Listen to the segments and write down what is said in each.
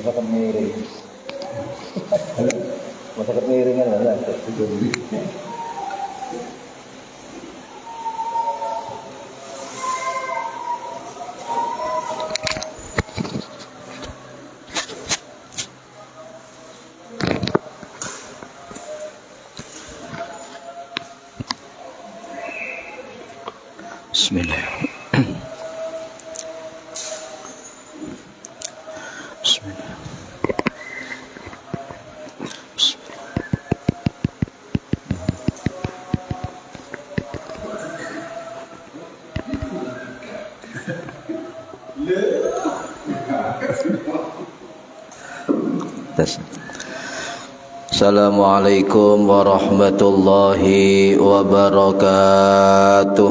Masakan miring. Masakan miringan lah. Bismillah. Bismillah. Assalamualaikum warahmatullahi wabarakatuh.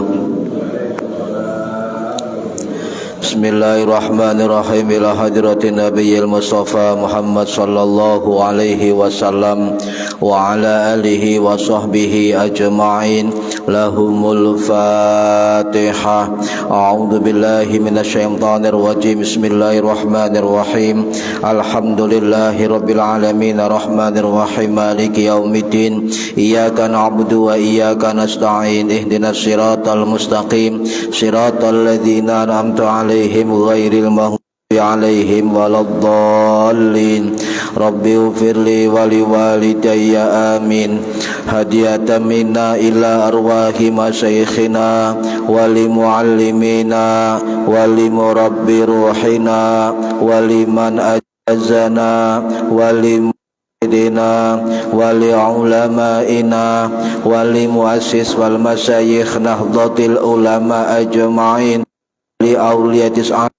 Bismillahirrahmanirrahim. Ila hadratin nabiyil mustafa Muhammad sallallahu alaihi wasallam wa ala alihi wa sahbihi ajma'in. Lahumul Fatihah. A'udzu billahi minasyaitonir rajim. Bismillahirrahmanirrahim. Alhamdulillahi rabbil alamin arrahmanir rahim maliki yaumiddin. Iyyaka na'budu wa iyyaka nasta'in. Ihdinas siratal mustaqim. Siratal ladzina an'amta 'alaihim ghairil maghdubi 'alaihim waladdallin. Rabbi ighfirli wa liwalidayya amin. Hadiyatan minna ila arwahi masyayikhina wa limuallimina wa limurabbi ruhina wa liman ajazana wa limuridina wa li'ulamaina wa limuassis wal masyayikh nahdlatil ulama ajma'in li awliyatis wa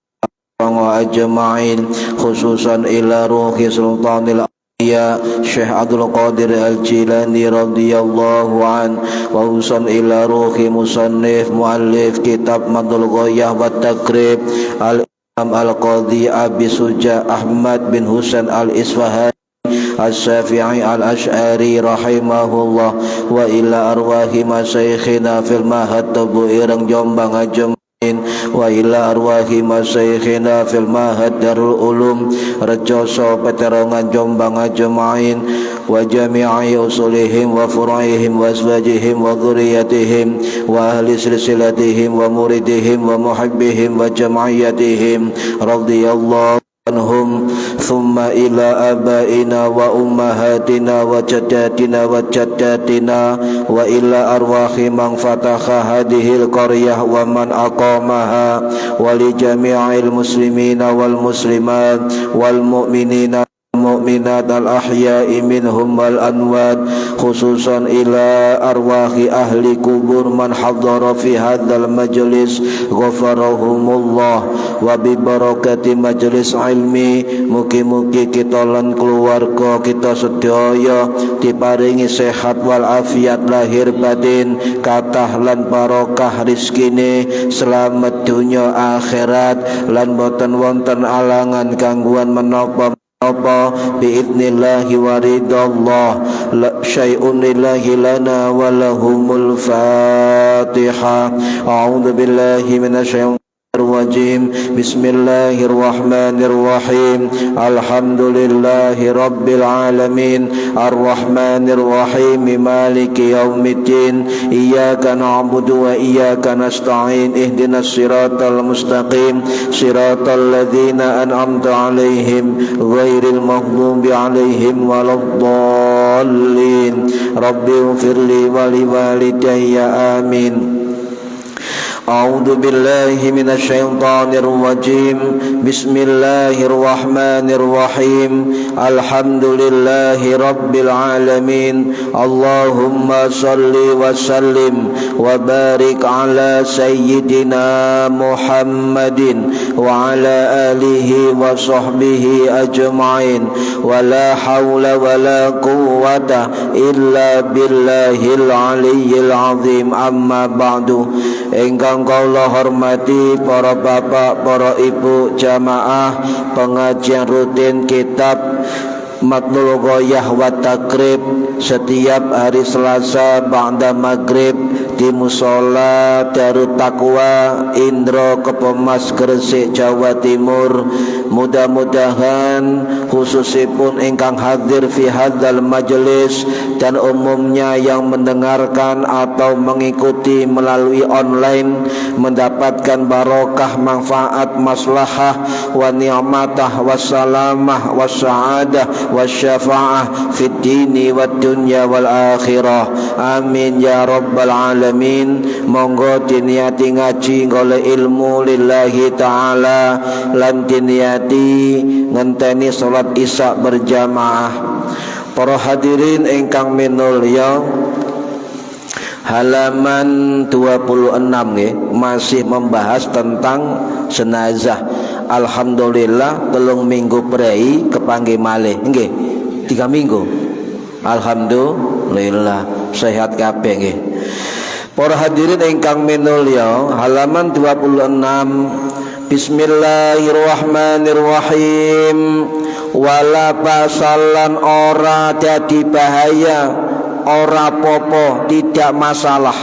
ajma'in khususan ila ruhi sultanil ya Syekh Abdul Qadir Al-Jilani radhiyallahu an wa usan ila ruhi musannif muallif kitab Madul Ghayah wa Takrib Al-Imam Al-Qadhi Abi Suja Ahmad bin Husain Al-Isfahani As-Syafi'i Al-Ash'ari rahimahullah wa ila arwahi masyayikhina fil mahad tabu irang Jombang ajma'in wa ila arwahi masyayikhina fil mahad Darul Ulum Rejoso Peterongan Jombang ajma'in wa jami'i usulihim wa fura'ihim wa azwajihim wa dhurriyyatihim wa ahli silsilatihim wa muridihim wa muhibbihim wa jam'iyatihim radhiyallahu anhum thumma ila abaina wa ummahatina wa jaddatina wa jaddatina wa ila arwahi man fataha hadhil qaryah wa man aqamaha wa li jami'il muslimina wal muslimat wal mu'minina mu'minat al-ahya'i minhum wal anwat khususan ila arwahi ahli kubur man hadara fi hadzal majlis ghafarahumullah wa bi barakati majlis ilmi mugi-mugi kita lan keluarga kita sedaya diparingi sehat wal afiat lahir batin kathah lan barokah rizkine selamat dunya akhirat lan boten wonten alangan gangguan menapa bi'idnillahi wa ridallah la syai'un lillahi lana wa lahumul Fatihah. A'udzu billahi minasyaitonir rajim. Bismillahirrahmanirrahim. Alhamdulillahi rabbil alamin arrahmanir rahim maliki yaumiddin. Iyyaka na'budu wa iyyaka nasta'in. Ihdinas siratal mustaqim siratal ladzina an'amta 'alaihim ghairil maghdubi 'alaihim waladdallin. Rabbi ighfirli wa liwalidayya amin. أعوذ بالله من الشيطان الرجيم بسم الله الرحمن الرحيم الحمد لله رب العالمين اللهم صل وسلم وبارك على سيدنا محمد وعلى آله وصحبه أجمعين ولا حول ولا قوة إلا بالله العلي العظيم أما بعد. Ingkang kula hormati para bapak, para ibu jamaah pengajian rutin kitab Matnul Ghoyah wa Takrib setiap hari Selasa ba'da maghrib di Musola Darut Taqwa Indro Kepemas Gresik Jawa Timur. Mudah-mudahan khususipun ingkang hadir fi hadzal majelis dan umumnya yang mendengarkan atau mengikuti melalui online mendapatkan barokah, manfaat, maslahah wa ni'matah wa salamah wa sa'adah wa syafa'ah fid dini wad dunya wal akhirah. Amin ya rabbal alamin. Monggo diniati ngaji golek ilmu lillahi ta'ala lan diniati ngenteni salat isya berjamaah. Para hadirin ingkang minulya, halaman 26 nggih masih membahas tentang jenazah. Alhamdulillah 3 minggu prei kepanggih malih nggih. 3 minggu. Alhamdulillah sehat kabeh nggih. Para hadirin ingkang minulya, halaman 26. Bismillahirrahmanirrahim. Wala pasalan ora dadi bahaya, ora popo, tidak masalah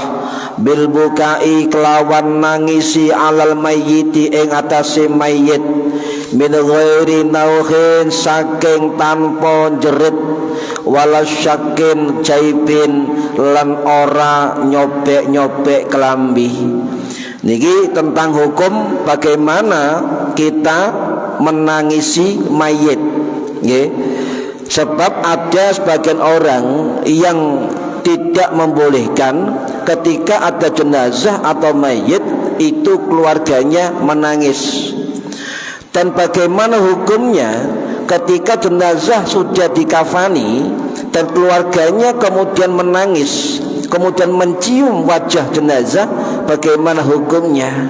bil bukai kelawan nangisi alal mayyiti ing atase mayit min ghairi nauhin saking tanpa jerit wala syakin jaibin lan ora nyobek-nyobek kelambi. Niki tentang hukum bagaimana kita menangisi mayit, nggih. Sebab ada sebagian orang yang tidak membolehkan ketika ada jenazah atau mayit itu keluarganya menangis. Dan bagaimana hukumnya ketika jenazah sudah dikafani dan keluarganya kemudian menangis, kemudian mencium wajah jenazah, bagaimana hukumnya?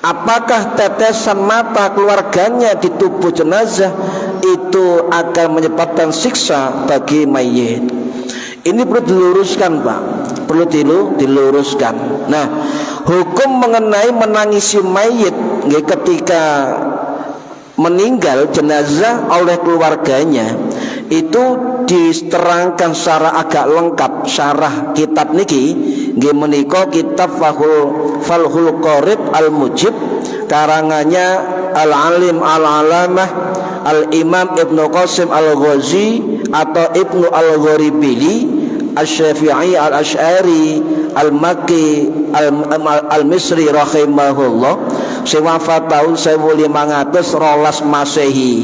Apakah tetesan mata keluarganya di tubuh jenazah itu akan menyebabkan siksa bagi mayit? Ini perlu diluruskan, Pak. Perlu diluruskan. Nah, hukum mengenai menangisi mayit ketika meninggal jenazah oleh keluarganya itu diterangkan secara agak lengkap syarah kitab niki nggih menika kitab Fathul Qorib Al-Mujib karangannya Al-Alim Al-Alamah Al-Imam Ibnu Qasim Al-Ghazi atau Ibnu Al-Gharibili Asy-Syafi'i Al-Asy'ari Al-Makki Al-Misri rahimahullah sing wafat tahun 1512 Masehi.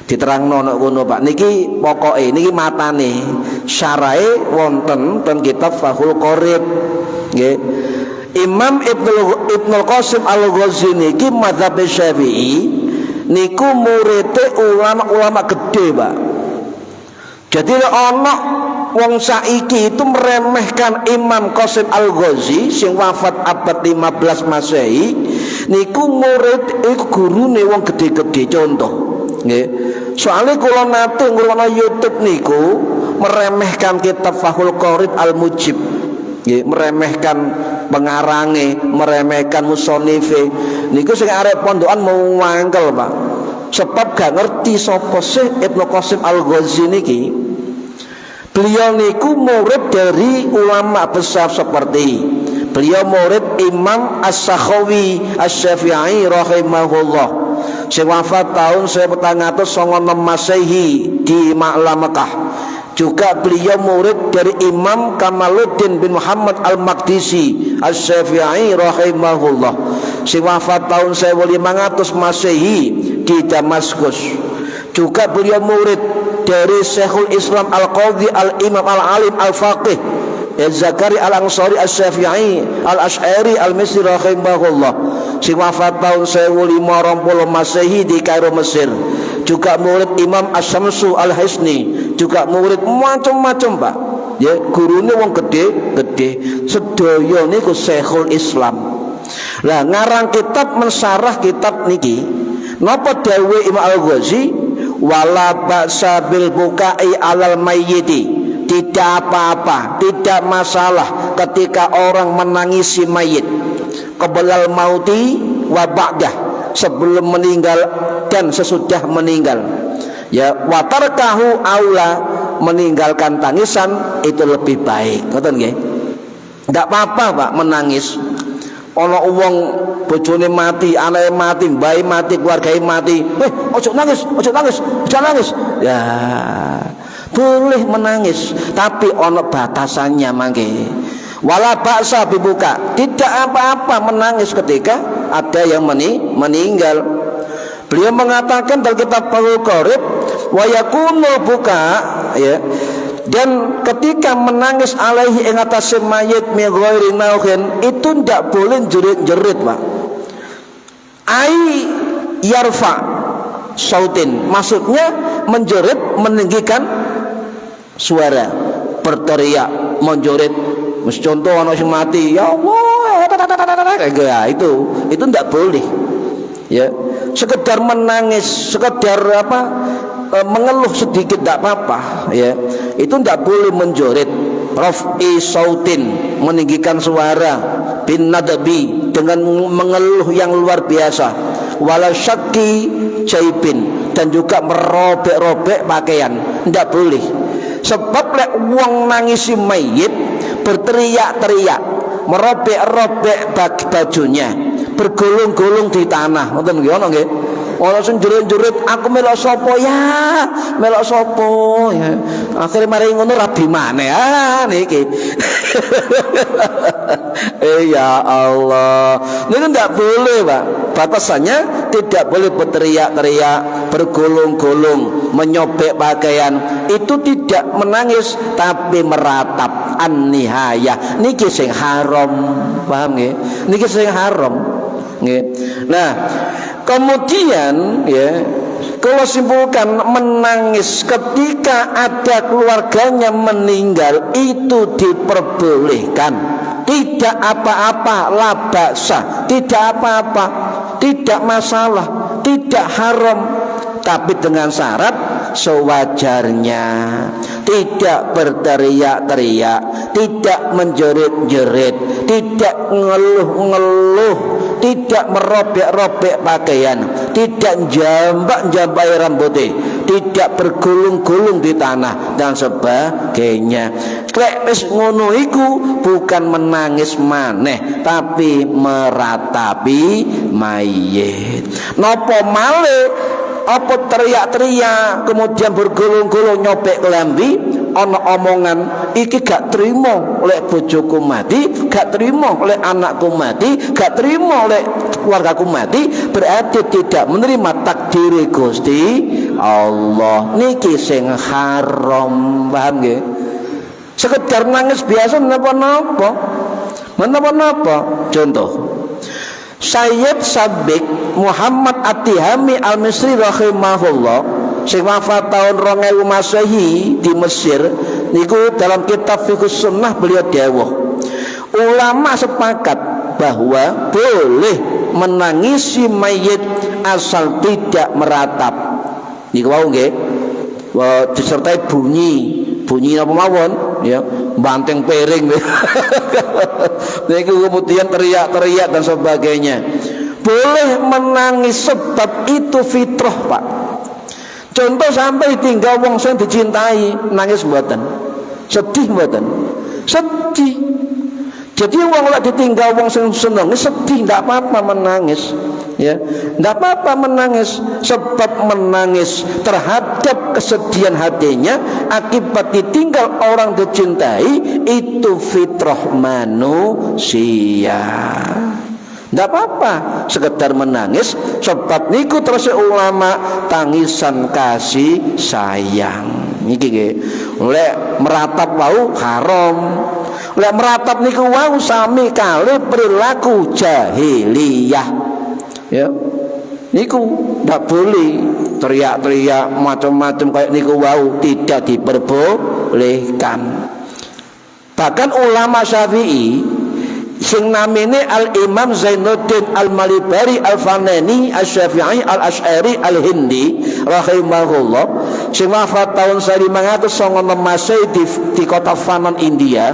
Diterangno nek ngono Pak. Niki pokoke niki matane syarahe wonten ten kitab Fathul Qorib nggih. Imam Ibnu Qasim Al-Ghazi niki mazhab Syafi'i niku murite ulama-ulama gede, Pak. Jadi ana wong saiki itu meremehkan Imam Qasim Al-Ghazi sing wafat abad 15 Masehi niku murid iku gurune wong gede-gede contoh nggih. Soale kula nate ngrungokno YouTube niku meremehkan kitab Fathul Qorib Al-Mujib nggih, meremehkan pengarange, meremehkan musonife niku sing arek pondokan mau mangkel, Pak. Sebab gak ngerti sapa sih Ibnu Qasim Al-Ghazi niki. Beliau niku murid dari ulama besar seperti beliau murid Imam As-Sakhawi Asy-Syafi'i rahimahullah sing wafat tahun 1496 Masehi di Ma'la Mekah. Juga beliau murid dari Imam Kamaluddin bin Muhammad Al-Maqdisi Asy-Syafi'i rahimahullah sing wafat tahun 1500 Masehi di Damaskus. Juga beliau murid dari Syekhul Islam Al-Qadhi Al-Imam Al-Alim Al-Faqih Zakari Al-Ansari Asy-Syafi'i Al-Asy'ari Al-Misri rahimahullah, sing wafat tahun 1520 Masehi di Kairo Mesir. Juga murid Imam Asy-Syamsu Al-Hisni, juga murid macam-macam Pak. Ya, gurune wong gede-gede. Sedaya niku Syekhul Islam. Lah ngarang kitab mensyarah kitab niki. Napa dawuh Imam Al-Ghazi? Wala ba'sa bil bukai 'alal mayyiti. Tidak apa-apa, tidak masalah ketika orang menangisi mayit qablal mauti wa ba'dah, sebelum meninggal dan sesudah meninggal. Ya, wa tarkahu aula, meninggalkan tangisan itu lebih baik. Ngoten nggih. Enggak apa-apa Pak menangis. Ana wong bojone mati, anake mati, mbahe mati, keluargae mati. Ojo nangis, ojo nangis, ojo nangis. Ya, boleh menangis, tapi ono batasannya mangke. Wala ba'sa bibuka, tidak apa-apa menangis ketika ada yang meninggal. Beliau mengatakan dalam kitab Fathul Qorib, wa yakunu buka, ya, dan ketika menangis alaihi ing atase mayit min ghairi nauhin, itu tidak boleh jerit-jerit Pak. Ai yarfa sautin, maksudnya menjerit, meninggikan suara, berteriak, menjerit. Contoh anak yang mati, ya Allah, ya, itu tidak boleh. Ya, sekedar menangis, sekedar mengeluh sedikit tidak apa-apa. Ya, itu tidak boleh menjerit. Raf'i sautin, meninggikan suara, bin nadabi, dengan mengeluh yang luar biasa. Wala syakki jaibin, dan juga merobek-robek pakaian, tidak boleh. Sebab lek wong nangisi mayit berteriak-teriak, merobek-robek bajunya, bergulung-gulung di tanah. Ngoten nggih ana nggih. Ana sing jerit-jerit, aku melok sapa ya? Melok sapa ya? Akhire mari ngono rabi maneh. Niki. Ya Allah. Ini tidak boleh, Pak. Batasannya tidak boleh berteriak-teriak, bergulung-gulung, menyobek pakaian. Itu tidak menangis tapi meratap. An-nihayah. Niki sing haram. Paham nggih? Niki sing haram. Nggih. Nah, kemudian ya, kalau simpulkan menangis ketika ada keluarganya meninggal itu diperbolehkan, tidak apa-apa, la ba'sa, tidak apa-apa, tidak masalah, tidak haram, tapi dengan syarat sewajarnya, tidak berteriak-teriak, tidak menjerit-jerit, tidak ngeluh-ngeluh, tidak merobek-robek pakaian, tidak jambak-jambai rambutnya, tidak bergulung-gulung di tanah dan sebagainya. Lek wis ngono iku bukan menangis maneh tapi meratapi mayit. Napa malih apa teriak-teriak kemudian bergulung-gulung nyobek kelambi, ana omongan iki gak trimo lek bojoku mati, gak trimo lek anakku mati, gak trimo lek keluargaku mati, berarti tidak menerima takdir Gusti Allah. Niki sing haram, paham nggih? Sekedar nangis biasa menapa-napa. Contoh, Sayyid Sabik Muhammad At-Tihami Al-Misri rahimahullah, sing wafat tahun 2000 Masehi di Mesir, niku dalam kitab Fiqhus Sunnah beliau dawuh, ulama sepakat bahwa boleh menangisi mayit asal tidak meratap. Niku wau nggih, disertai bunyi apa mawon, ya, banteng piring. Niku kemudian teriak-teriak dan sebagainya. Boleh menangis sebab itu fitrah, Pak. Contoh sampai tinggal wong sing dicintai, nangis mboten? Sedih mboten? Sedih. Jadi wong lek ditinggal wong sing seneng sedih, ndak apa-apa menangis. Ya, ndak apa-apa menangis, sebab menangis terhadap kesedihan hatinya akibat ditinggal orang dicintai itu fitrah manusia. Ndak apa-apa sekedar menangis, sebab niku terus ulama tangisan kasih sayang. Niki nggih. Lek meratap wau haram. Lek meratap niku wau sami kali perilaku jahiliyah. Ya. Niku ndak boleh teriak-teriak macam-macam kayak niku wau, tidak diperbolehkan. Bahkan ulama Syafi'i sing namine Al-Imam Zainuddin Al-Malibari Al-Fanani Al-Syafi'i Al-Asy'ari Al-Hindi rahimahullah, sing wafat tahun 1596 Masehi di kota Fanan, India.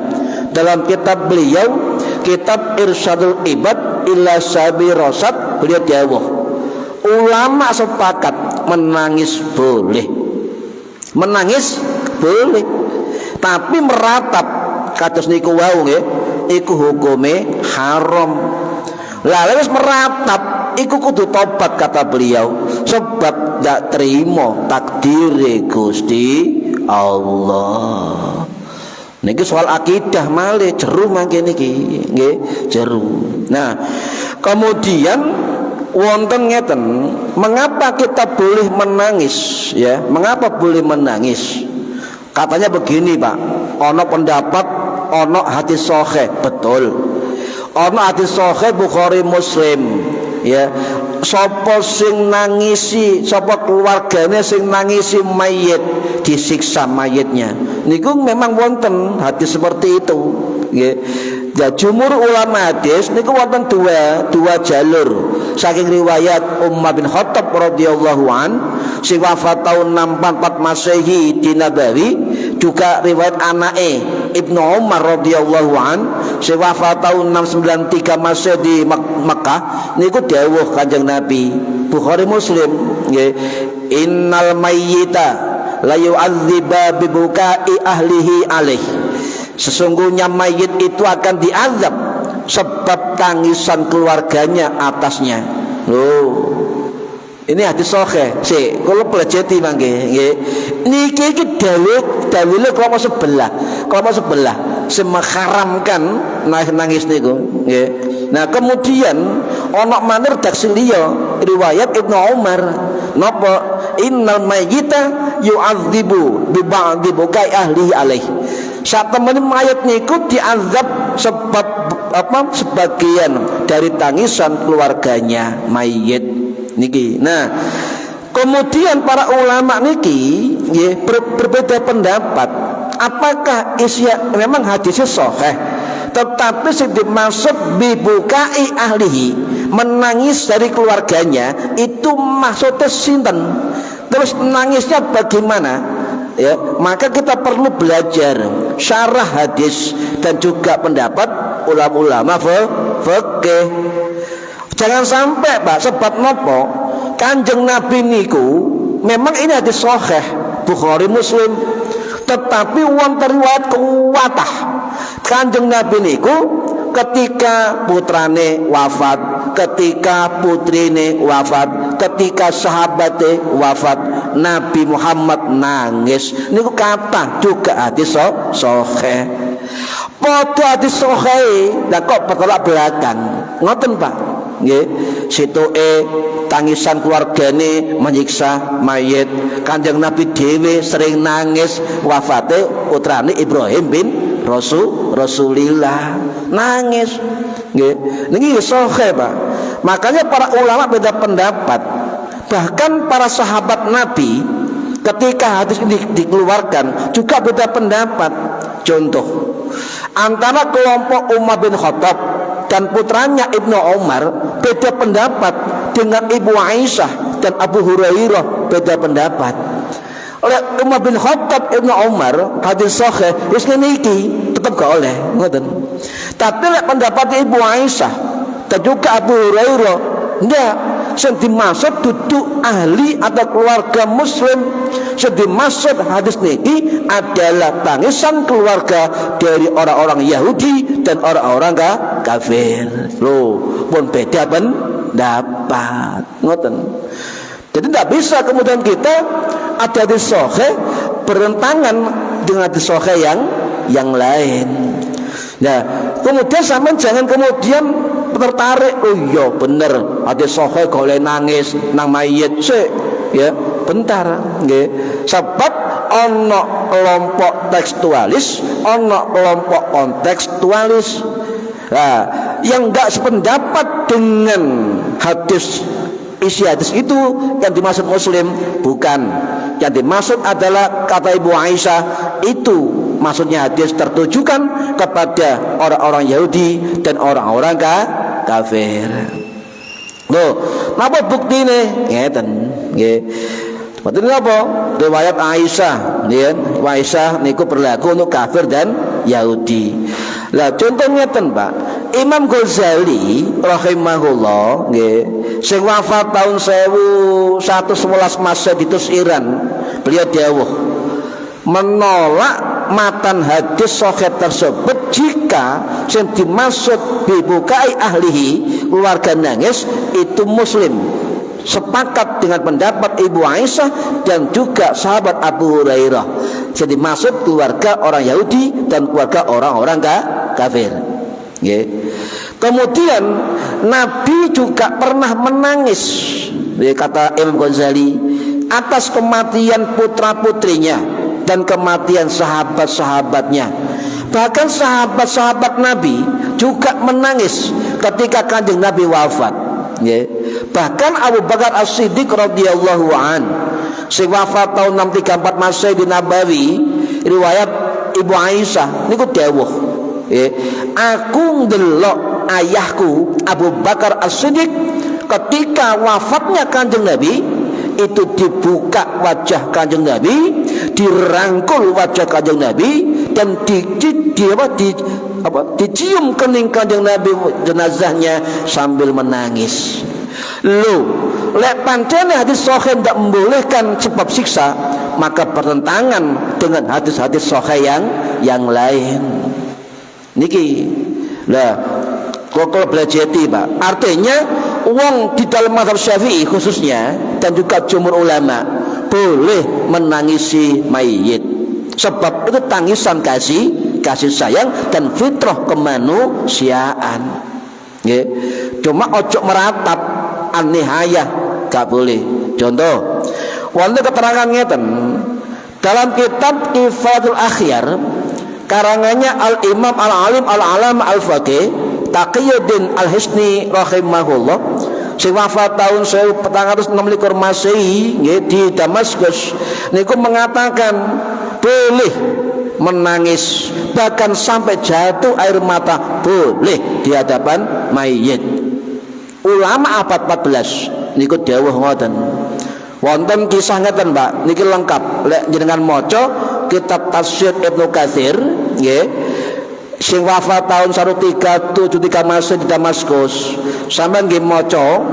Dalam kitab beliau, kitab Irsyadul Ibad ila Sabil Rasyad, beliau dawuh, ulama sepakat menangis boleh. Menangis boleh. Tapi meratap kados niku wau nggih, iku hukume haram. Lah wis meratap iku kudu tobat kata beliau, sebab ndak terima takdire Gusti Allah. Niki soal akidah malih jeru mangke niki nggih, jeru. Nah, kemudian wonten ngeten, mengapa kita boleh menangis ya? Mengapa boleh menangis? Katanya begini, Pak. Ono pendapat, ono hadis sahih, betul. Ono hadis sahih Bukhari Muslim, ya. Sapa sing nangisi, sapa keluargane sing nangisi mayit, disiksa mayitnya. Niku memang wonten hadis seperti itu, nggih. Ya, jumhur ulama hadis niku wonten dua jalur. Saking riwayat Umar bin Khattab radhiyallahu an sing wafat tahun 64 Masehi di Nabawi, juga riwayat anake Ibnu Umar radhiyallahu an sing wafat tahun 693 Masehi di Mekah. Niku dawuh Kanjeng Nabi, Bukhari Muslim, nggih, innal mayyita la yu'adziba bi bukai ahlihi alaih. Sesungguhnya mayit itu akan diazab sebab tangisan keluarganya atasnya. Loh, ini hadis sahih. Sik, kula pelajari mangke nggih. Niki iki dalile kelompok sebelah semengharamkan nangis niku nggih. Nah, kemudian ana manir redaksi liya riwayat Ibnu Umar, napa innal mayyita yu'adzibu bi ba'di bukai ahli alaih. Saat temen mayat niku diazab sebab apa, sebagian dari tangisan keluarganya mayit niki. Nah, kemudian para ulama niki ya, berbeda pendapat. Apakah isya memang hadisnya sahih, tetapi sing dimaksud bibukai ahlihi, menangis dari keluarganya, itu maksudnya sinten? Terus nangisnya bagaimana? Ya, maka kita perlu belajar syarah hadis dan juga pendapat ulama-ulama fikih. Jangan sampai, Pak, sebab nopo Kanjeng Nabi niku memang ini hadis sahih Bukhari Muslim, tetapi wonten riwayat kuwatah Kanjeng Nabi niku ketika putrane wafat, ketika putrine wafat, ketika sahabate wafat, Nabi Muhammad nangis. Niku kata juga hadis sahih. Padha hadis sahih, lah kok bertolak belakang. Ngoten, Pak. Nggih. Situke tangisan keluargane menyiksa mayit. Kanjeng Nabi dhewe sering nangis wafate putrane Ibrahim bin Rasulillah. Nangis. Nggih. Niki sahih, Pak. Makanya para ulama beda pendapat. Bahkan para sahabat Nabi ketika hadis ini dikeluarkan juga beda pendapat. Contoh, antara kelompok Umar bin Khattab dan putranya Ibnu Umar beda pendapat dengan Ibu Aisyah dan Abu Hurairah, beda pendapat. Oleh Umar bin Khattab Ibnu Umar hadis sahih wis ngene iki tetep gak oleh, ngoten. Tapi lek pendapat Ibu Aisyah dan juga Abu Hurairah, ndak, sing dimaksud duduk ahli atau keluarga muslim. Sing dimaksud hadis niki adalah tangisan keluarga dari orang-orang Yahudi dan orang-orang kafir. Loh, pun beda pendapat, ngoten. Jadi tidak bisa kemudian kita ada hadis sahih bertentangan dengan hadis sahih yang lain. Nah, kemudian sampean jangan kemudian tertarik, oh iya bener hadis sahih golek nangis nang mayit sik, ya bentar nggih. Sebab ono kelompok tekstualis, ono kelompok kontekstualis. Nah, yang enggak sependapat dengan isi hadis itu yang dimaksud Muslim bukan. Yang dimaksud adalah kata Ibu Aisyah itu maksudnya hadis tertujukan kepada orang-orang Yahudi dan orang-orang kafir. Loh, napa buktine? Ngeten, nggih. Betul apa? Riwayat Aisyah, nggih. Aisyah niku berlaku untuk kafir dan Yahudi. Lah contohnya Pak, Imam Ghazali rahimahullah nggih, sing wafat tahun 1111 Masehi di Iran, beliau dawuh menolak matan hadis sahih tersebut jika yang dimaksud bibukai ahlihi keluarga nangis itu Muslim. Sepakat dengan pendapat Ibu Aisyah dan juga sahabat Abu Hurairah. Jadi maksud keluarga orang Yahudi dan keluarga orang-orang kafir. Yeah. Kemudian Nabi juga pernah menangis, kata Imam Ghazali, atas kematian putra-putrinya dan kematian sahabat-sahabatnya. Bahkan sahabat-sahabat Nabi juga menangis ketika Kanjeng Nabi wafat. Yeah. Bahkan Abu Bakar As-Siddiq radhiyallahu an, sing wafat tahun 634 Masehi di Nabawi, riwayat Ibu Aisyah niku dawuh, aku ndelok ayahku Abu Bakar As-Siddiq ketika wafatnya Kanjeng Nabi, itu dibuka wajah Kanjeng Nabi, dirangkul wajah Kanjeng Nabi, dan dicium kening Kanjeng Nabi jenazahnya sambil menangis. Loh, lek pancene hadis sahih tidak membolehkan sebab siksa, maka bertentangan dengan hadis-hadis sahih yang lain. Niki lah kalau belajar Pak, artinya wong di dalam mazhab Syafi'i khususnya dan juga jumhur ulama boleh menangisi mayit, sebab itu tangisan kasih sayang dan fitrah kemanusiaan. Nggih. Cuma ojo meratap an-nihayah gak boleh. Contoh, wonten keterangan ngeten dalam kitab Ifadul Akhyar karangannya Al-Imam Al-Alim Al-Alam Al-Faqih Taqiyuddin Al-Hisni rahimahullah, sing wafat tahun 1426 Masehi di Damaskus, niku mengatakan boleh menangis, bahkan sampai jatuh air mata boleh di hadapan mayit. Ulama abad 14 niku dawuh ngoten. Wonten kisah ngeten Pak, niki lengkap lek jenengan maca kitab Tafsir Ibnu Katsir nggih, sing wafat tahun 1373 Masehi di Damaskus. Sampeyan nggih maca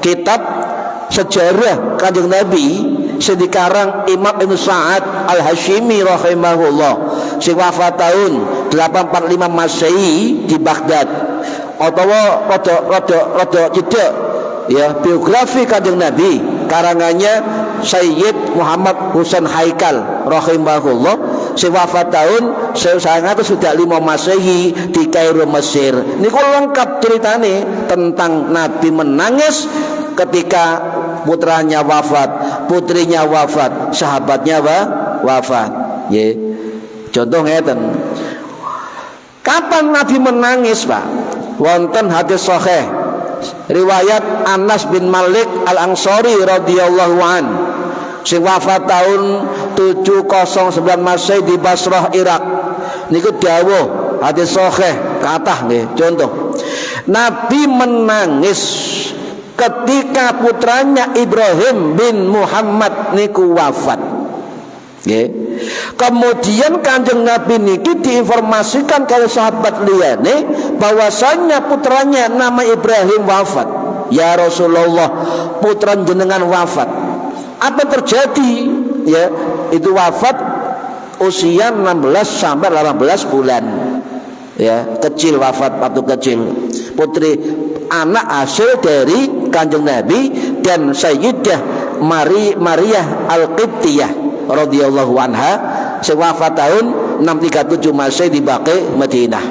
kitab sejarah Kanjeng Nabi sing dikarang Imam Ibnu Sa'ad Al-Hasyimi rahimahullah, sing wafat tahun 845 Masehi di Baghdad. Atawa rada cedek ya biografi Kanjeng Nabi karangannya Sayyid Muhammad Husain Haikal rahimahullah, sing wafat tahun 1905 Masehi di Kairo Mesir. Niku lengkap ceritane tentang Nabi menangis ketika putranya wafat, putrinya wafat, sahabatnya wafat. Nggih. Contoh ngeten. Kapan Nabi menangis, Pak? Wonten hadis sahih riwayat Anas bin Malik Al-Ansari radhiyallahu an, sing wafat tahun 709 Masehi di Basrah Irak. Niku dawuh hadis sahih kathah nggih. Contoh, Nabi menangis ketika putranya Ibrahim bin Muhammad niku wafat. Nggih. Kemudian Kanjeng Nabi niki diinformasikan kalau sahabat liyane bahwasanya putranya nama Ibrahim wafat. Ya Rasulullah, putra jenengan wafat. Apa terjadi? Ya, itu wafat usia 16 sampai 18 bulan. Ya, kecil wafat, waktu kecil. Putri anak hasil dari Kanjeng Nabi dan Sayyidah Maria Al-Qibtiyah radhiyallahu anha, sing wafat tahun 637 Masehi di Baqi Madinah.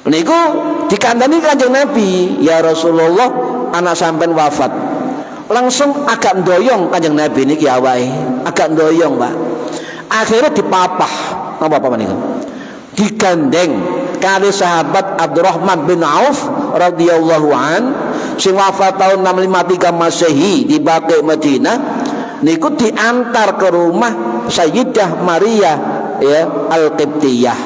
Niku dikandani Kanjeng Nabi, ya Rasulullah, anak sampean wafat. langsung agak ndoyong Kanjeng Nabi niki awake, agak ndoyong, Pak. Akhirnya dipapah, apa niku? Digandeng kali sahabat Abdurrahman bin Auf radhiyallahu an sing wafat tahun 653 Masehi di Baqi Madinah, niku diantar ke rumah Sayyidah Maria ya Al-Qibtiyah.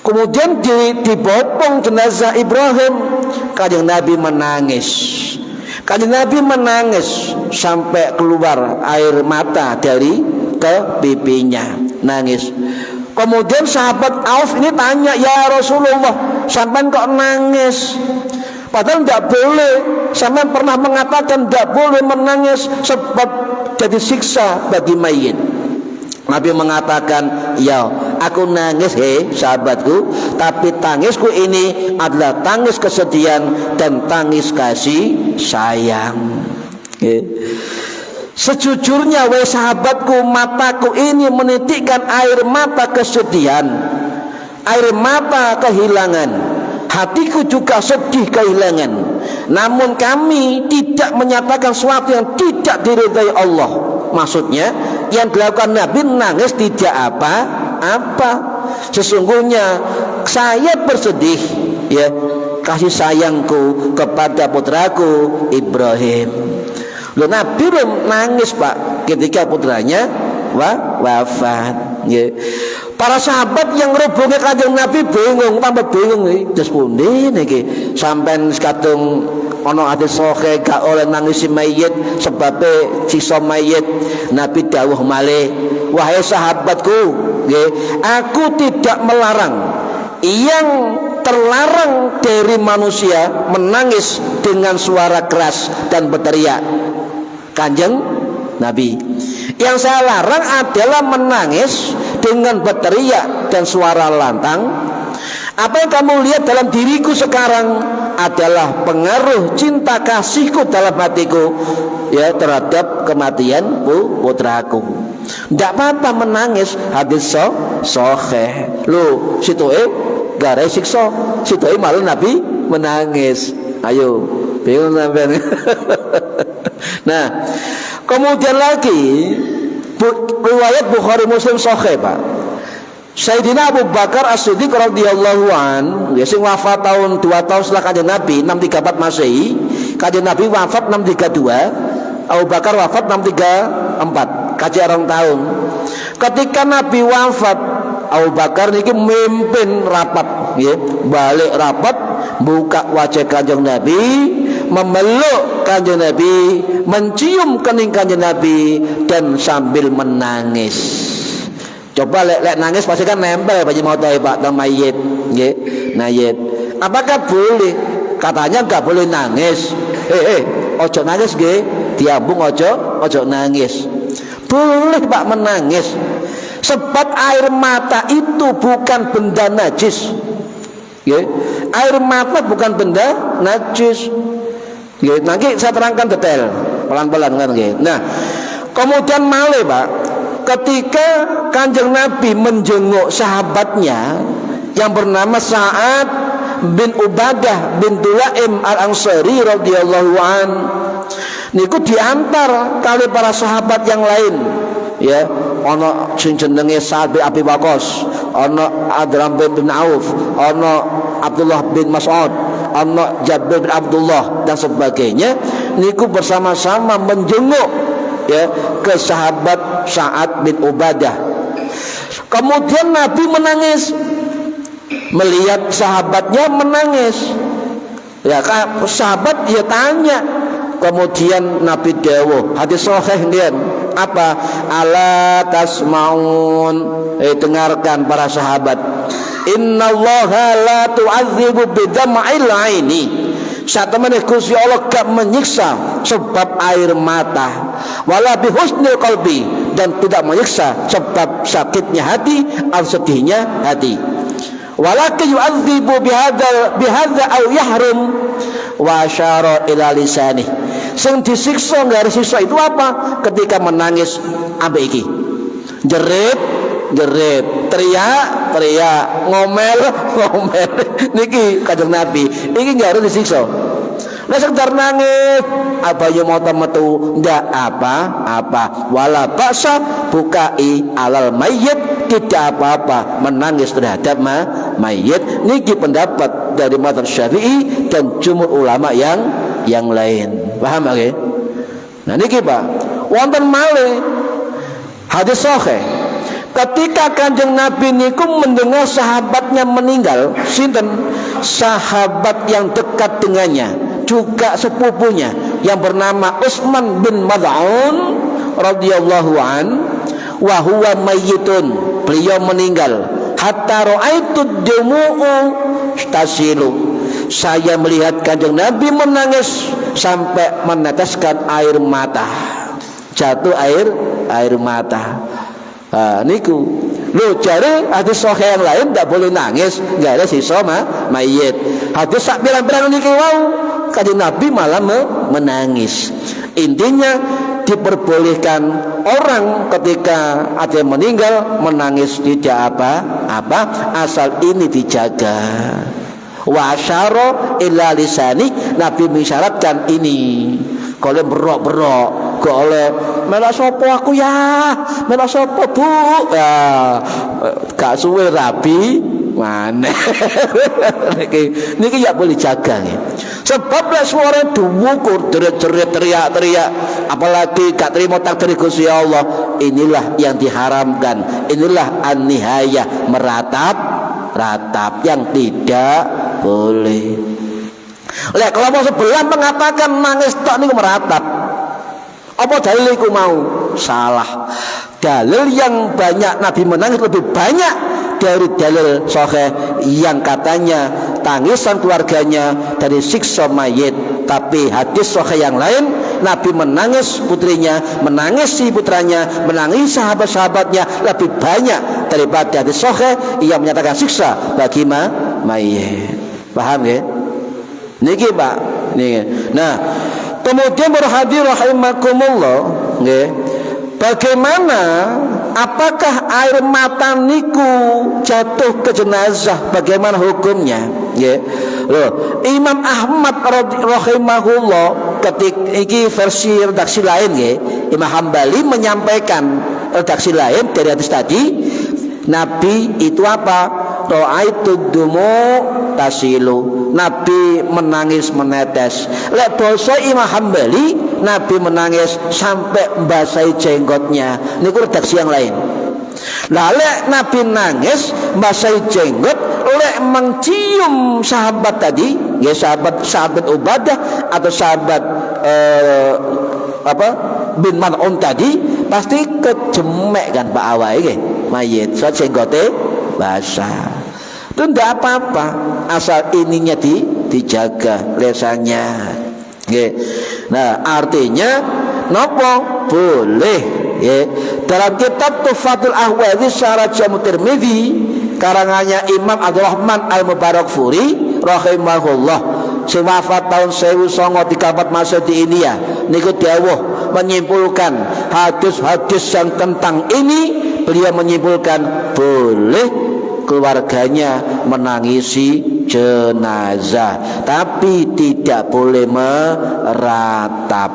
Kemudian dibopong jenazah Ibrahim. Kanjeng Nabi menangis. Kanjeng Nabi menangis sampai keluar air mata dari ke pipinya, nangis. Kemudian sahabat Auf ini tanya, "Ya Rasulullah, sampean kok nangis? Padahal tidak boleh. Sampean pernah mengatakan tidak boleh menangis sebab jadi siksa bagi mayit." Nabi mengatakan, "Ya, aku nangis sahabatku, tapi tangisku ini adalah tangis kesedihan dan tangis kasih sayang." Sejujurnya wahai sahabatku, mataku ini menitikkan air mata kesedihan, air mata kehilangan. Hatiku juga sedih kehilangan. Namun kami tidak menyatakan sesuatu yang tidak diridhai Allah. Maksudnya yang dilakukan Nabi nangis tidak apa-apa. Sesungguhnya saya bersedih ya kasih sayangku kepada putraku Ibrahim. Loh, Nabi belum nangis, Pak, ketika putranya wafat. Ya. Para sahabat yang ngrubungi Kanjeng Nabi bingung, tambah bingung nih. Terus pundi niki sampean kadung ana hadis sahih gak oleh nangisi mayit sebabe sisa mayit. Nabi dawuh malih, "Wahai sahabatku, nggih, aku tidak melarang yang terlarang dari manusia menangis dengan suara keras dan berteriak." Kanjeng Nabi, yang saya larang adalah menangis dengan berteriak dan suara lantang. Apa yang kamu lihat dalam diriku sekarang adalah pengaruh cinta kasihku dalam hatiku ya terhadap kematian putraku. Tidak apa-apa menangis, hadis sahih. Lu situe gare siksa, situe malah Nabi menangis. Ayo, bingung sampean. Nah, kemudian lagi riwayat Bukhari Muslim sahih, Pak. Sayyidina Abu Bakar As-Siddiq radhiyallahu an, ya sing wafat tahun 2 tahun setelah Kanjeng Nabi 634 Masehi. Kanjeng Nabi wafat 632, Abu Bakar wafat 634, kaji orang tahun. Ketika Nabi wafat, Abu Bakar niki mimpin rapat, ya, balik rapat, buka wajah Kanjeng Nabi, memeluk Kanjeng Nabi, mencium kening Kanjeng Nabi dan sambil menangis. Coba lek nangis pasti kan nempel baju mau tahu Pak sama mayit, nggih. Mayit. Apakah boleh? Katanya enggak boleh nangis. Ojo nangis nggih. Diambung ojo nangis. Boleh Pak menangis. Sebab air mata itu bukan benda najis. Nggih. Air mata bukan benda najis. Nggih, nanti saya terangkan detail pelan-pelan kan nggih. Nah, kemudian malih Pak, ketika Kanjeng Nabi menjenguk sahabatnya yang bernama Sa'ad bin Ubadah bin Dulaim Al-Ansari radhiyallahu an, niku diantar kali para sahabat yang lain, ya, ana sing jenenge Sa'ad bin Abi Waqqas, ana Abdurrahman bin Auf, ana Abdullah bin Mas'ud, ana Jabir bin Abdullah dan sebagainya. Niku bersama-sama menjenguk ya ke sahabat Sa'ad bin Ubadah. Kemudian Nabi menangis melihat sahabatnya menangis. Ya, sahabat dia tanya. Kemudian Nabi dawuh, hadis sahih nggih, apa? Ala tasmaun, dengarkan para sahabat. Innallaha la tu'adzibu bidam'il aini. Saat teman Gusti Allah gak menyiksa sebab air mata, wala bihusnil qalbi, dan tidak menyiksa sebab sakitnya hati atau sedihnya hati. Walakin yu'adzibu bihadza aw yahrum wa asyara ila lisanih. Sing disiksa dari siksa itu apa? Ketika menangis ambek iki. Jerit, teriak, ngomel. Niki Kanjeng Nabi, iki enggak harus disiksa. Nek sekedar nangis apa yo moto metu ndak apa-apa. Wala baksa bukai alal mayyit, tidak apa-apa menangis terhadap mayit. Niki pendapat dari mazhab Syafi'i dan jumhur ulama yang lain. Paham nggih? Nah niki Pak, wonten malih hadis sahih ketika Kanjeng Nabi niku mendengar sahabatnya meninggal, sinten? Sahabat yang dekat dengannya, juga sepupunya yang bernama Utsman bin Maz'un radhiyallahu an, wa huwa mayyitun, beliau meninggal. Hatta ra'aitu dumu'u tasilu, saya melihat Kanjeng Nabi menangis sampai meneteskan air mata, jatuh air mata. Niku lho jare hadis sahih yang lain tidak boleh nangis, enggak ada sisa mayit. Hadis sak pirang-pirang niki wau Kanjeng Nabi malah menangis. Intinya diperbolehkan orang ketika ada yang meninggal menangis, tidak apa-apa asal ini dijaga. Wa asyara illa lisani, Nabi mengisyaratkan ini. Kalau berok-berok, kok oleh melak sopo aku ya, melak sopo bu, ya gak suwe rabi mana. Niki ya boleh jaga nih. Sebab lah suara duwukur, jerit-jerit, teriak-teriak, apalagi gak terima takdir Gusti Allah. Inilah yang diharamkan. Inilah an-nihayah, meratap yang tidak boleh. Lek kelompok sebelah mengatakan nangis tok niku meratap. Apa dalil iku mau? Salah. Dalil yang banyak Nabi menangis lebih banyak dari dalil sahih yang katanya tangisan keluarganya dari siksa mayit. Tapi hadis sahih yang lain Nabi menangis putrinya, menangis si putranya, menangis sahabat-sahabatnya lebih banyak daripada hadis sahih yang menyatakan siksa bagi mayit. Paham ya? Niki Pak, niki. Nah, kemudian berhadir rahimakumullah, nggih. Bagaimana? Apakah air mata niku jatuh ke jenazah? Bagaimana hukumnya? Nggih. Loh, Imam Ahmad rahimahullah ketika iki versi redaksi lain nggih. Imam Hambali menyampaikan redaksi lain dari hadis tadi. Nabi itu apa? Ra'aitu dumu tasilu, Nabi menangis menetes. Lek basa Imam Hambali, Nabi menangis sampai membasahi jenggotnya. Niku redaksi yang lain. Lah lek Nabi nangis membasahi jenggot, lek mencium sahabat tadi, ya sahabat Ubadah atau sahabat bin Man'un tadi, pasti kejemek kan Pak awake nggih mayit. So jenggote basah. Itu tidak apa-apa asal ininya dijaga lesannya. Nah artinya nopo boleh ya. Dalam kitab Tuhfatul Ahwadhi Syarah Jami' Tirmidzi karangannya Imam Abdurrahman Al-Mubarakfuri rahimahullah, sing wafat tahun 1934 masa di India. Niku dawuh menyimpulkan hadis-hadis yang tentang ini, beliau menyimpulkan boleh keluarganya menangisi jenazah, tapi tidak boleh meratap.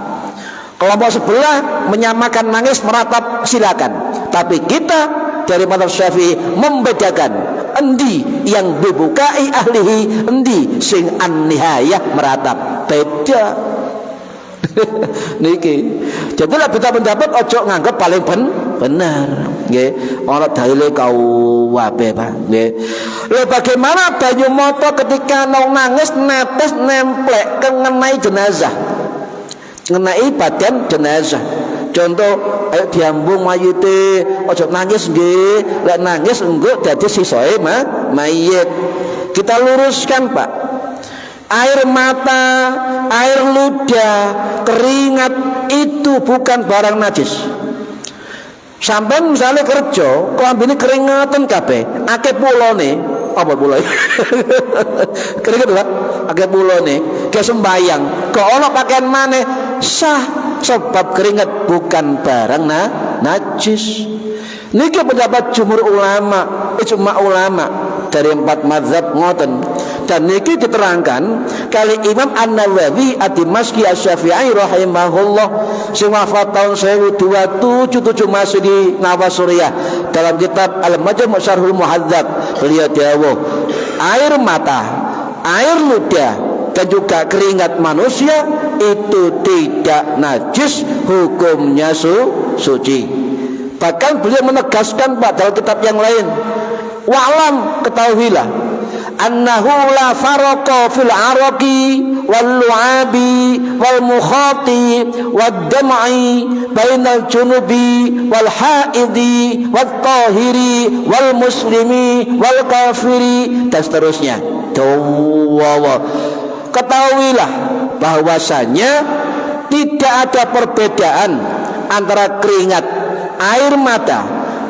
Kelompok sebelah menyamakan nangis meratap silakan, tapi kita dari mazhab Syafi'i membedakan endi yang dibukai ahlihi, endi sing an-nihayah meratap, beda. Niki jadilah kita pendapat ojo nganggep paling benar nggih ana dalile kuwabe Pak nggih. Lha bagaimana banyu mata ketika nangis netes nemplek ke ngenai jenazah, ngenai badan jenazah. Contoh ayo diambung mayite, ojo nangis nggih, lek nangis engko dadi sisoe mayit. Kita luruskan Pak, air mata, air ludah, keringat itu bukan barang najis. Sampai misalnya kerja, klambine keringatan kabeh, akeh pulone, apa pulone? Keringat Pak, akeh pulone, ke sembayang, kok ana pakaian maneh sah sebab keringat bukan barang najis. Niki pendapat jumhur ulama, ijma ulama dari 4 mazhab ngoten. Dan niki diterangkan kali Imam An-Nawawi Ad-Dimashqi Asy-Syafi'i rahimahullah sing wafat tahun 1277 Masehi di Nawasiriyah dalam kitab Al-Majmu' Syarhul Muhadzab. Beliau dawuh, air mata, air ludah dan juga keringat manusia itu tidak najis, hukumnya suci. Bahkan beliau menegaskan pada kitab yang lain, wa'lam, ketahuilah, annahu la farqa fil araqi wal lu'abi wal mukhati wad dam'i bainal junubi wal haidi wat tahiri wal muslimi wal kafiri, dan seterusnya. Ketahuilah bahwasanya tidak ada perbedaan antara keringat, air mata,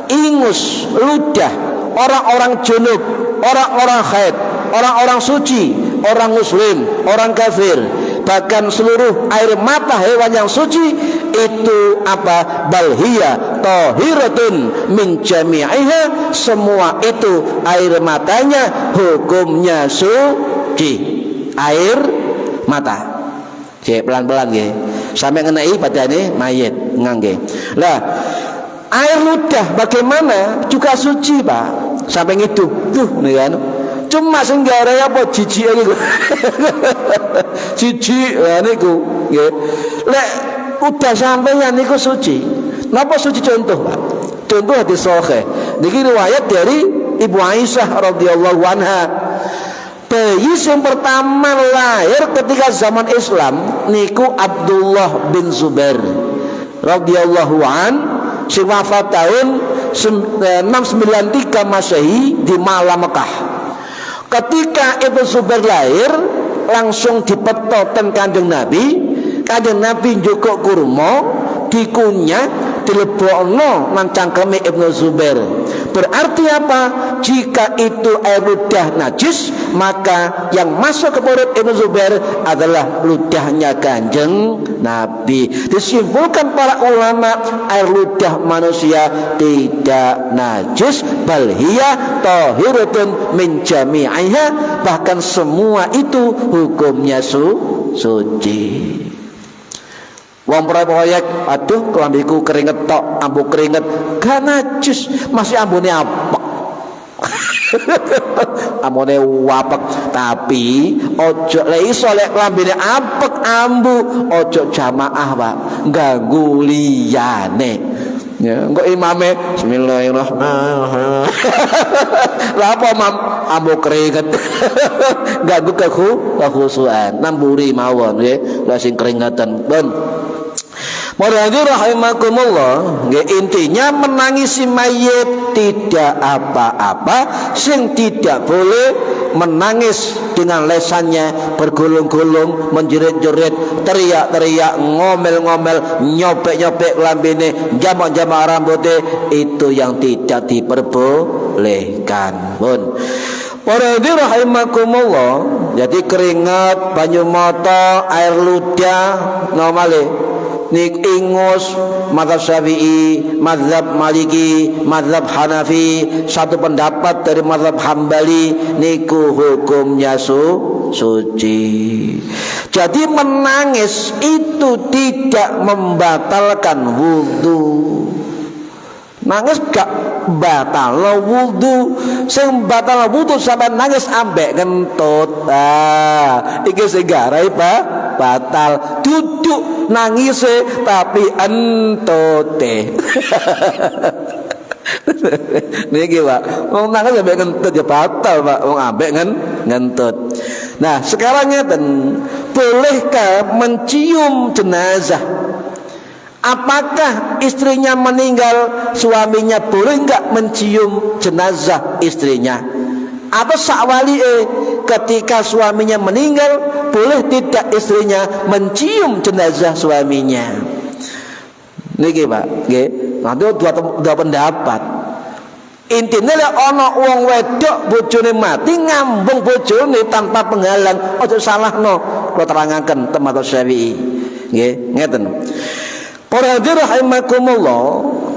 ingus, ludah, orang-orang junub, orang-orang haid, orang-orang suci, orang muslim, orang kafir, bahkan seluruh air mata hewan yang suci itu apa? Balhiya tahiratun min jami'iha, semua itu air matanya hukumnya suci. Air mata. Cek pelan-pelan nggih. Sampai ngenai badane mayit ngangge. Lah, air ludah bagaimana? Juga suci, Pak. Sampai ngiduh. Tuh nih kan. Cuma sing gare apa jijik niku. Jijik niku nggih. Lek udah sampeyan niku suci. Napa suci contoh, Pak? Contoh hadis sahih. Niki riwayat dari Ibu Aisyah radhiyallahu anha. Bayi yang pertama lahir ketika zaman Islam niku Abdullah bin Zubair radhiyallahu an, sing wafat tahun 693 Masehi di Malang, Mekah. Ketika Ibnu Zubair lahir langsung dipetoten Kanjeng Nabi. Kanjeng Nabi njukuk kurma dikunyah dilebokno nang cangkeme Ibnu Zubair. Berarti apa? Jika itu air ludah najis, maka yang masuk ke perut Ibnu Zubair adalah ludahnya Kanjeng Nabi. Disimpulkan para ulama, air ludah manusia tidak najis, bal hiya tahiratun min jami'iha, bahkan semua itu hukumnya suci. Wong proyek, aduh kelambiku keringet tok, ambu keringet, gak najis, masih ambune apek. Ambune wapek, tapi ojo lek iso lek klambine apek ambu, ojo jamaah, Pak. Ganggu liyane. Ya, engko imame bismillahirrahmanirrahim. Lah apa ambu keringet. Ganggu kekhusuan, namburi mawon nggih, lah sing keringetan. Ben Moderator rahimakumullah, intinya menangisi mayit tidak apa-apa, sing tidak boleh menangis dengan lesannya bergulung-gulung, menjerit-jerit, teriak-teriak, ngomel-ngomel, nyopek-nyopek lambene, jamak-jamak rambutnya, itu yang tidak diperbolehkan. Pun Moderator rahimakumullah, jadi keringat, banyu mata, air ludah, normale nik ingus, mazhab Syafi'i, mazhab Maliki, mazhab Hanafi, satu pendapat dari mazhab Hambali, niku hukumnya suci. Jadi menangis itu tidak membatalkan wudu. Nangis gak batal wudu. Sing batal wudu sampai nangis ambek kentut. Iki sing garai batal. Duduk nangis tapi entote. Niki Pak, wong nangis ambek kentut ya batal Pak, wong ambek ngentut. Nah, sekarang ngeten, bolehkah mencium jenazah? Apakah istrinya meninggal, suaminya boleh enggak mencium jenazah istrinya? Atau sakwali ketika suaminya meninggal, boleh tidak istrinya mencium jenazah suaminya? Niki Pak, nggih. Ada dua pendapat. Intinya lek ana wong wedok bojone mati ngambung bojone tanpa penghalang, aja salahno. Kula terangaken temat Syafi'i. Nggih, ngeten. Para hadirin rahimakumullah,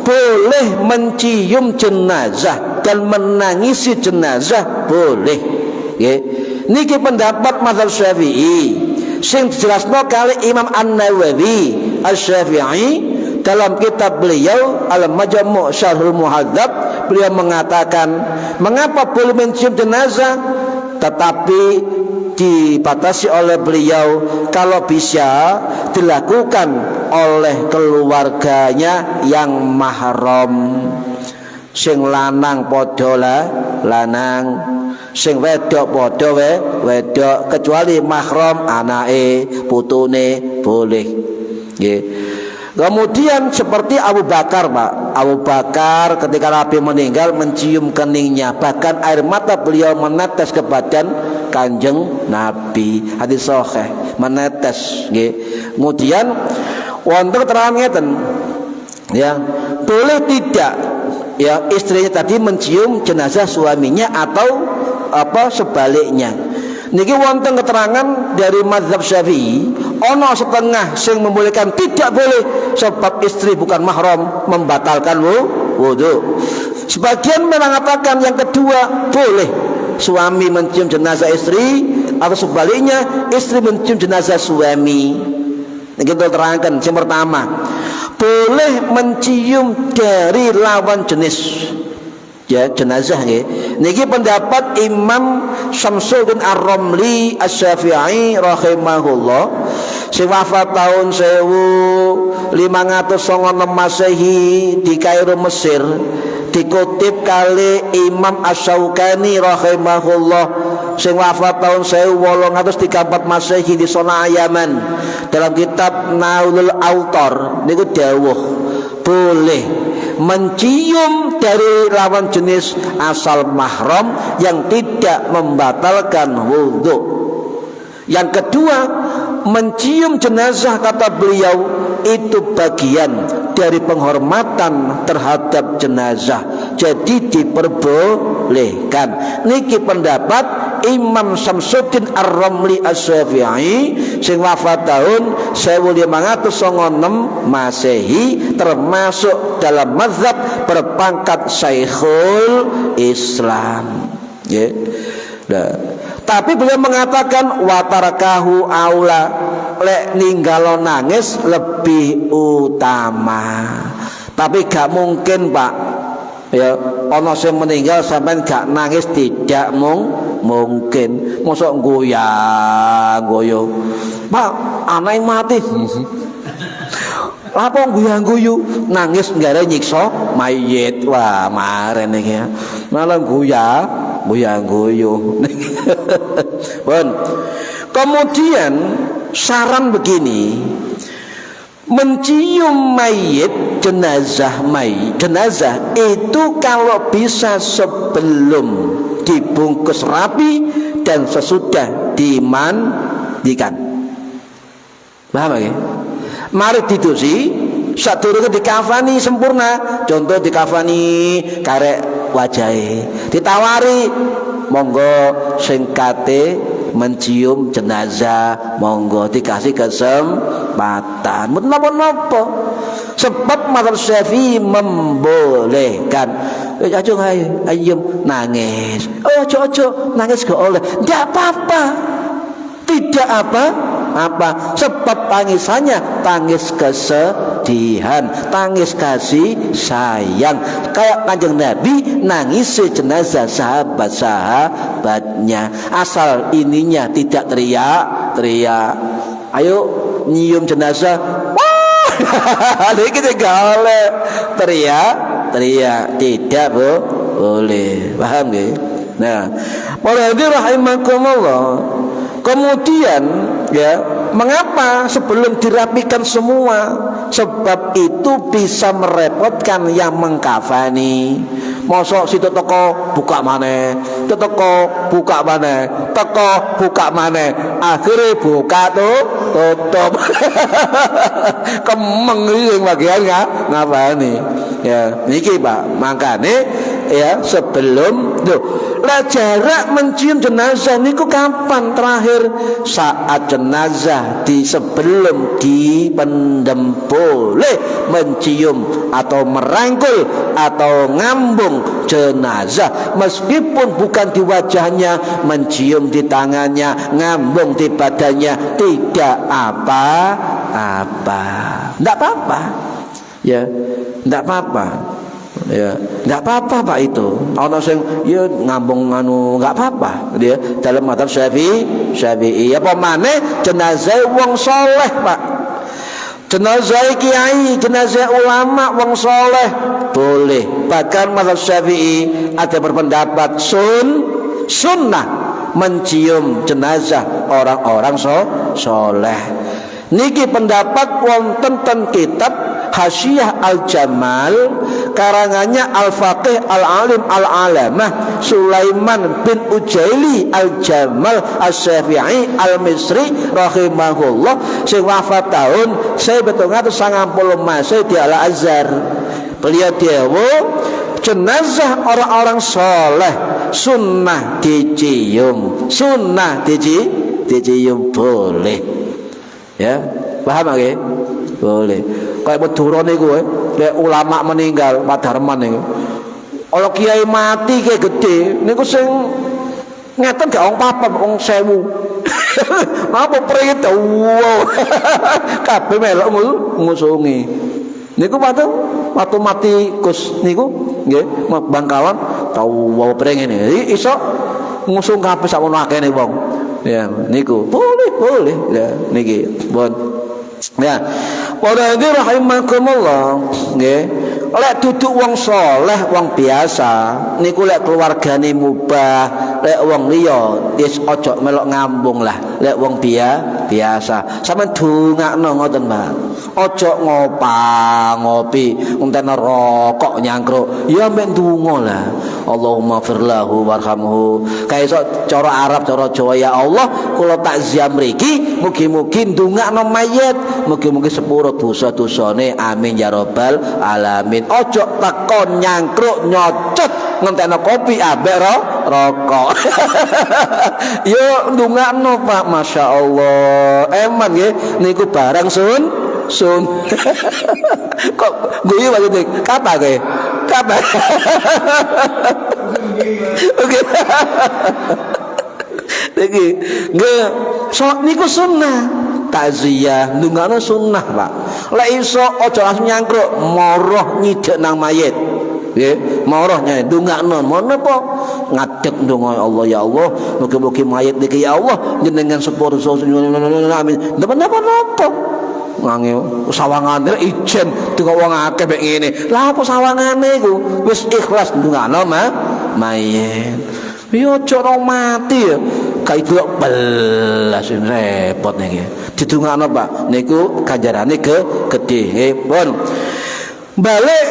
boleh mencium jenazah dan menangisi jenazah boleh. Nggih. Niki pendapat mazhab Syafi'i. Sing dijelasno kali Imam An-Nawawi Asy-Syafi'i dalam kitab beliau Al-Majmu' Syarhul Muhadzab, beliau mengatakan mengapa boleh mencium jenazah, tetapi dibatasi oleh beliau kalau bisa dilakukan oleh keluarganya yang mahram. Sing lanang padha lanang, sing wedok padha wedok, kecuali mahram anake putune boleh. Nggih. Kemudian seperti Abu Bakar, Pak. Abu Bakar ketika Nabi meninggal mencium keningnya, bahkan air mata beliau menetes ke badan Kanjeng Nabi. Hadis sahih, menetes. Nggih. Kemudian wonten keterangan ngeten, ya, boleh tidak ya istrinya tadi mencium jenazah suaminya atau apa sebaliknya. Niki wonten keterangan dari mazhab Syafi'i, ono setengah sing membolehkan tidak boleh sebab istri bukan mahram membatalkan wudu. Sebagian mengatakan yang kedua boleh, suami mencium jenazah istri atau sebaliknya istri mencium jenazah suami. Niki terangkan yang pertama, boleh mencium dari lawan jenis ya jenazah nggih. Niki pendapat Imam Syamsuddin Ar-Ramli Asy-Syafi'i rahimahullah sing wafat tahun 1596 Masehi di Kairo Mesir. Dikutip kali Imam Asy-Syaukani rahimahullah sing wafat tahun 1834 Masehi di Sana'a Yaman, dalam kitab Nailul Autar niku dawuh boleh mencium dari lawan jenis asal mahram yang tidak membatalkan wudu. Yang kedua, mencium jenazah kata beliau itu bagian dari penghormatan terhadap jenazah, jadi diperbolehkan. Niki pendapat Imam Syamsuddin Ar-Ramli Asy-Syafi'i sing wafat tahun 1596 Masehi, termasuk dalam mazhab berpangkat Syekhul Islam. Ya. Nah, tapi beliau mengatakan watarakahu aula, lek ninggalo nangis lebih utama. Tapi gak mungkin, Pak. Ya, ono sing meninggal sampean gak nangis, tidak mungkin. Mosok goyang-goyo. Pak, anak yang mati. Apa guyang-guyu nangis nggak nyiksa mayit. Wah, maren iki. Malah guyang-guyu. Bon. Kemudian saran begini, mencium mayit jenazah itu kalau bisa sebelum dibungkus rapi dan sesudah dimandikan. Paham ya? Mari didusi sadurunge dikafani sempurna. Contoh dikafani karek wajahe, ditawari monggo sing kate mencium jenazah, monggo dikasih kesempatan. Mboten napa-napa. Sebab mazhab Syafi'i membolehkan. Aja ayo nangis. Ojo nangis gak oleh. Enggak apa-apa. Tidak apa-apa. Sebab tangisannya tangis kesedihan, tangis kasih sayang. Kayak Kanjeng Nabi nangis jenazah sahabat-sahabatnya. Asal ininya tidak teriak. Ayo nyium jenazah. Wah, kita gak oleh teriak, tidak boleh. Paham gak? Nah, para hadirin rahimakumullah. Kemudian ya, mengapa sebelum dirapikan semua? Sebab itu bisa merepotkan yang mengkafani. Mosok situ teko buka maneh, teko buka maneh, teko buka maneh, akhirnya buka tutup. Kemeng iki bagian ngapani. Ya, niki Pak, makane ya sebelum lah jarak mencium jenazah niku kapan terakhir? Saat jenazah sebelum dipendem boleh mencium atau merangkul atau ngambung jenazah, meskipun bukan di wajahnya, mencium di tangannya, ngambung di badannya, tidak apa-apa. Tidak apa-apa. Ya, tidak apa-apa. Ya, tidak apa-apa Pak itu. Ana sing ya ngambung anu enggak apa-apa. Dia dalam mazhab Syafi'i. Apa maneh jenazah wong saleh, Pak. Jenazah kiai, jenazah ulama wong saleh boleh. Bahkan mazhab Syafi'i ada berpendapat sunnah mencium jenazah orang-orang saleh. Niki pendapat wonten ten kitab Hasyiah Al-Jamal karangannya Al-Faqih Al-Alim Al-Alamah Sulaiman bin Ujaili Al-Jamal As-Syafi'i Al-Misri rahimahullah sing wafat tahun 1990 Masehi di Al-Azhar. Beliau dawuh jenazah orang-orang soleh sunnah dicium, dicium boleh. Ya, paham nggih? Boleh. Kayak Madura niku lek ulama meninggal Padarman niku. Kalau kiai mati kayak gede niku sing ngeten gak wong papat wong 1000. Napa priyet wow. Kabeh melok ngusungi. Niku waktu mati Gus niku nggih Bangkalan tau wow preng ngene. Iso ngusung kabeh sakmono akeh wong. Ya, niku boleh ya niki. Bon. Ya. Para hadirin rahimakumullah, nggih. Lek duduk wong saleh, wong biasa, niku lek keluargane mubah, lek wong liya wis aja melok ngambung lah. Lek wong biasa, sampeyan dongakno ngoten, Mbak. Aja ngopi, enten rokok nyangkruk. Ya mbek ndonga lah. Allahumma firlahu warhamhu. Kayak cara Arab, cara Jawa, ya Allah, kula takziah mriki mugi-mugi ndongakno mayit, mugi-mugi sepuro dosa-dosane. Amin ya rabbal alamin. Ojo takon nyangkruk nyocot ngentekno kopi ambek rokok. Yo ndongakno Pak, Masya Allah. Eman nggih niku barang sun. Kok guyu wae kata kowe. Kata. Oke. Niki nggih niku sunnah. Takziah ndongakno sunnah, Pak. Lek iso aja langsung nyangkruk, moroh nyidek nang mayit. Nggih, moroh nyai ndongakno. Menapa ngadeg ndonga Allah ya Allah, mugi-mugi mayit niki ya Allah jenengan sepuro amin. Napa-napa. Ngangge sawangane ijen teko wong akeh mek ngene. Lah apa sawangane iku? Wis ikhlas ndongakno mayit. Yo aja mati ya. Kayak delok belas repot niki. Didongakno Pak, niku ganjarane gede nggih, pun. Balik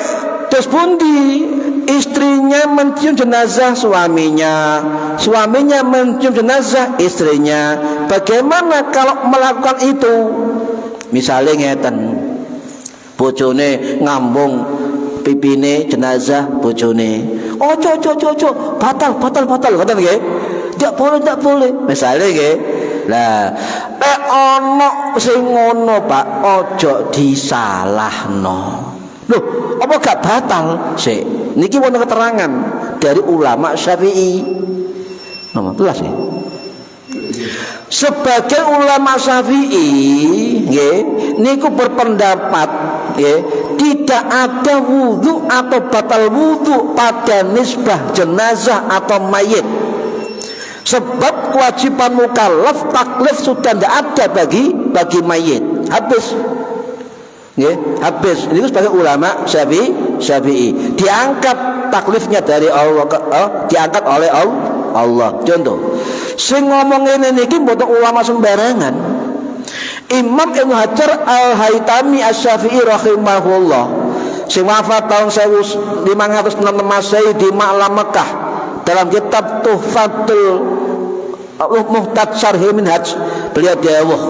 terus pundi? Istrinya mencium jenazah suaminya, suaminya mencium jenazah istrinya. Bagaimana kalau melakukan itu? Misalnya ngeten, bojone ngambung pipine jenazah bojone. Oh, cocok, batal, ngoten nggih. Tidak boleh. Misalnya nggih. Lah, ono sing ngono, Pak, ojo disalahno. Loh, apa gak batal? Sik, niki wonten keterangan dari ulama Syafi'i. Nomor 11 ya. Sebagai ulama Syafi'i, nggih, niku berpendapat, nggih, tidak ada wudu atau batal wudu pada nisbah jenazah atau mayit. Sebab kewajiban mukallaf taklif sudah tidak ada bagi mayit. Habis. Nggih, habis. Ini sebagai ulama Syafi'i. Diangkat taklifnya dari Allah, diangkat oleh Allah. Contoh, sing ngomong ngene niki mboten ulama sembarangan. Imam Ibnu Hajar Al-Haytami Asy-Syafi'i rahimahullah, sing wafat tahun 1506 Masehi di Ma'lam Mekah, dalam kitab Tuhfatul Muhtaj Syarhi Minhaj, beliau dawuh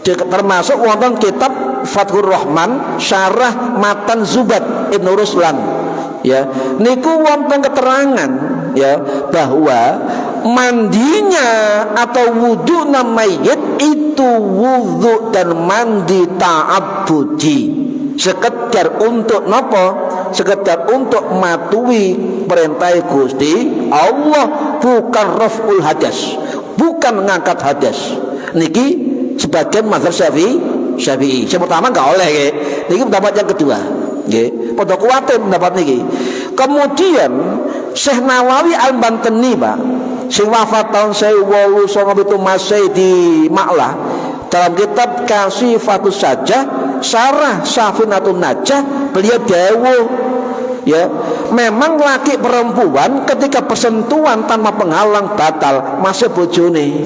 termasuk wonten kitab Fathur Rahman syarah matan Zubat Ibnu Ruslan ya niku wonten keterangan ya bahwa mandinya atau wudhu mayit itu wudhu dan mandi ta'abbudi, sekedar untuk nopo, sekedar untuk matuhi perintah Gusti Allah, bukan raf'ul hadas, bukan mengangkat hadas. Niki sebagian mazhab Syafi'i. Yang pertama enggak oleh nggih. Niki pendapat yang kedua. Nggih. Padha kuwate pendapat niki. Kemudian Syekh Nawawi Al-Bantani, Pak, sing wafat tahun 1897 Masehi di Ma'lah, dalam kitab Kasifatus Sajah Syarah Safinatun Najah, beliau dawuh ya, memang laki perempuan ketika persentuhan tanpa penghalang batal masih bojone.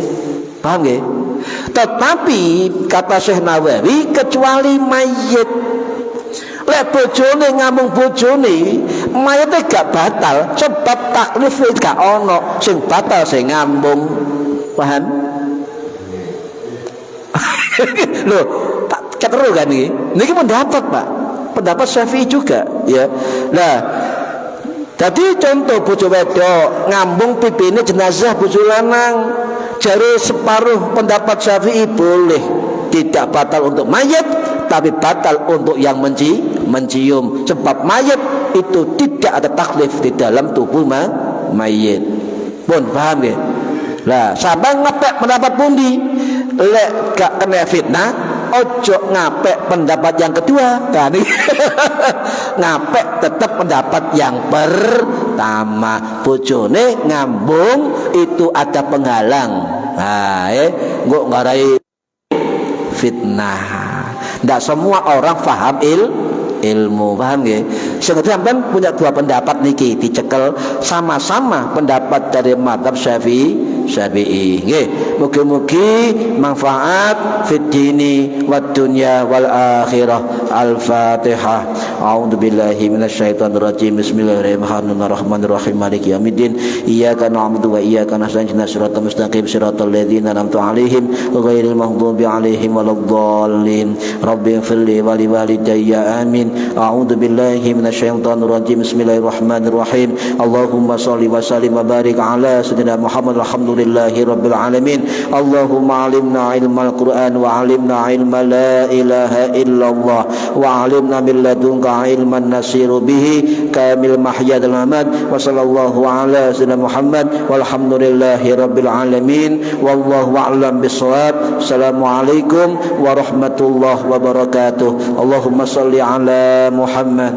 Paham nggih? Tetapi kata Syekh Nawawi kecuali mayit. Lek bojone ngamung bojone, mayite gak batal sebab taklif gak ono, sing batal sing ngambung. Paham? Loh, tak keteru kan iki. Niki pendapat, Pak. Pendapat Syafi'i juga, ya. Nah, jadi contoh bojo wedok ngambung pipine jenazah bojo lanang, jare separuh pendapat Syafi'i boleh, tidak batal untuk mayit, tapi batal untuk yang mencium, sebab mayit itu tidak ada taklif di dalam tubuh mayit. Pun paham ya? Lah, sampai ngepek pendapat pundi? Lek gak kena fitnah, ojo ngapek pendapat yang kedua kan. Ngapek tetap pendapat yang pertama. Bojone ngambung itu ada penghalang. Nah, nggak ngarai fitnah. Nggak semua orang paham ilmu, paham nggih? Sampeyan punya dua pendapat niki dicekel sama-sama pendapat dari mazhab Syafi'i nggih. Mugi-mugi manfaat fid dini wad dunya wal akhirah. Al-Fatihah. A'udzubillahi minasyaitonir rajim. Bismillahirrahmanirrahim. Maliki yaumiddin. Iyyaka na'budu wa iyyaka nasta'in. Ihdinas siratal mustaqim. Siratal ladzina an'amta 'alaihim ghairil maghdubi 'alaihim waladdallin. Rabbighfirli wa liwalidayya. Amin. A'udzubillahi minasyaitonir rajim. Bismillahirrahmanirrahim. Allahumma shalli wa sallim wa barik ala sayyidina Muhammad. Alhamdulillahi rabbil alamin. Allahumma 'allimna ilmal Qur'an wa 'allimna ilma la ilaha illallah wa 'allimna min ladunka ilman nasiru bihi kamil mahya dal mamat. Wa sallallahu ala sayyidina Muhammad walhamdulillahi rabbil alamin. Wallahu a'lam bissawab. Assalamualaikum warahmatullahi wabarakatuh. Allahumma shalli ala Muhammad.